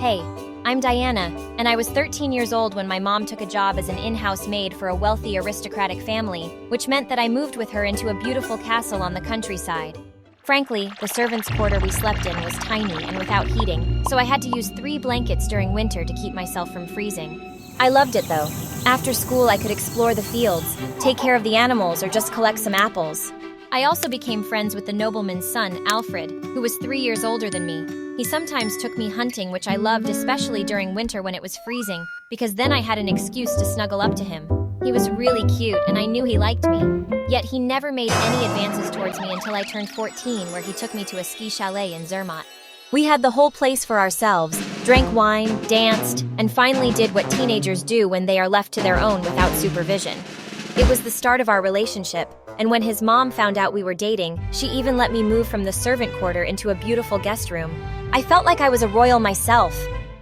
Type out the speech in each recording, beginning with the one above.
Hey, I'm Diana, and I was 13 years old when my mom took a job as an in-house maid for a wealthy aristocratic family, which meant that I moved with her into a beautiful castle on the countryside. Frankly, the servants' quarter we slept in was tiny and without heating, so I had to use 3 blankets during winter to keep myself from freezing. I loved it though. After school, I could explore the fields, take care of the animals, or just collect some apples. I also became friends with the nobleman's son, Alfred, who was 3 years older than me. He sometimes took me hunting, which I loved, especially during winter when it was freezing, because then I had an excuse to snuggle up to him. He was really cute, and I knew he liked me. Yet he never made any advances towards me until I turned 14, where he took me to a ski chalet in Zermatt. We had the whole place for ourselves, drank wine, danced, and finally did what teenagers do when they are left to their own without supervision. It was the start of our relationship, and when his mom found out we were dating, she even let me move from the servant quarter into a beautiful guest room. I felt like I was a royal myself.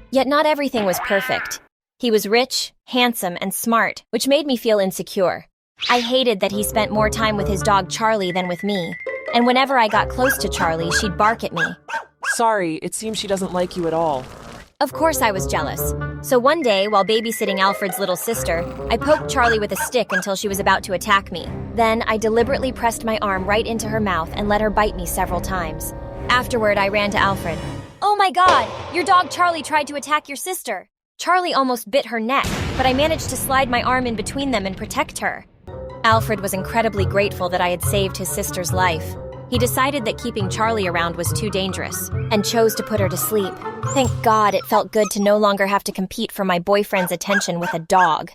Yet not everything was perfect. He was rich, handsome, and smart, which made me feel insecure. I hated that he spent more time with his dog Charlie than with me, and whenever I got close to Charlie, she'd bark at me. Sorry, it seems she doesn't like you at all. Of course I was jealous. So one day, while babysitting Alfred's little sister, I poked Charlie with a stick until she was about to attack me. Then I deliberately pressed my arm right into her mouth and let her bite me several times. Afterward, I ran to Alfred. "Oh my God! Your dog Charlie tried to attack your sister!" Charlie almost bit her neck, but I managed to slide my arm in between them and protect her. Alfred was incredibly grateful that I had saved his sister's life. He decided that keeping Charlie around was too dangerous, and chose to put her to sleep. Thank God it felt good to no longer have to compete for my boyfriend's attention with a dog.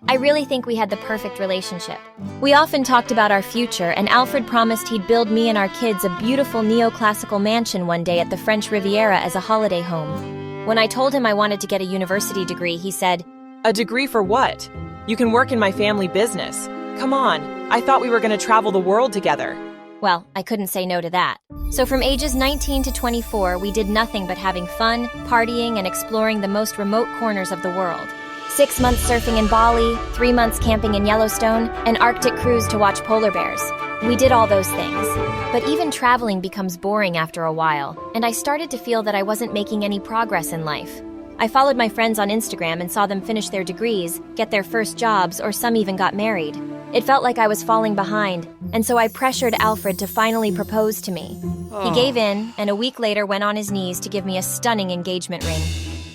I really think we had the perfect relationship. We often talked about our future, and Alfred promised he'd build me and our kids a beautiful neoclassical mansion one day at the French Riviera as a holiday home. When I told him I wanted to get a university degree, he said, A degree for what? You can work in my family business. Come on, I thought we were going to travel the world together. Well, I couldn't say no to that. So from ages 19 to 24, we did nothing but having fun, partying, and exploring the most remote corners of the world. 6 months surfing in Bali, 3 months camping in Yellowstone, an Arctic cruise to watch polar bears. We did all those things. But even traveling becomes boring after a while, and I started to feel that I wasn't making any progress in life. I followed my friends on Instagram and saw them finish their degrees, get their first jobs, or some even got married. It felt like I was falling behind, and so I pressured Alfred to finally propose to me. He gave in, and a week later went on his knees to give me a stunning engagement ring.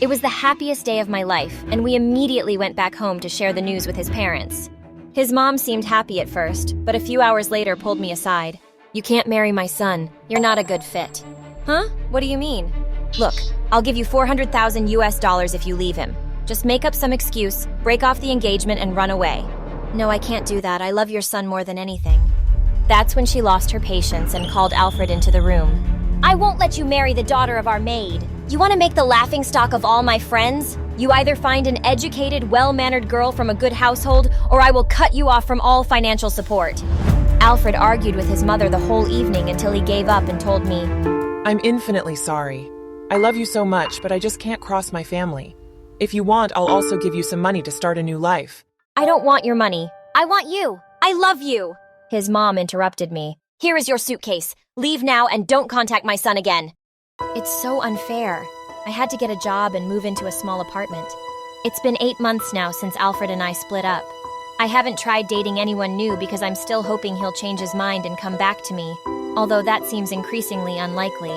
It was the happiest day of my life, and we immediately went back home to share the news with his parents. His mom seemed happy at first, but a few hours later pulled me aside. "You can't marry my son. You're not a good fit." "Huh? What do you mean?" "Look, I'll give you $400,000 US if you leave him. Just make up some excuse, break off the engagement, and run away." "No, I can't do that. I love your son more than anything." That's when she lost her patience and called Alfred into the room. "I won't let you marry the daughter of our maid. You want to make the laughingstock of all my friends? You either find an educated, well-mannered girl from a good household, or I will cut you off from all financial support." Alfred argued with his mother the whole evening until he gave up and told me, I'm infinitely sorry. I love you so much, but I just can't cross my family. If you want, I'll also give you some money to start a new life. "I don't want your money. I want you. I love you." His mom interrupted me. "Here is your suitcase. Leave now and don't contact my son again." It's so unfair. I had to get a job and move into a small apartment. It's been 8 months now since Alfred and I split up. I haven't tried dating anyone new because I'm still hoping he'll change his mind and come back to me, although that seems increasingly unlikely.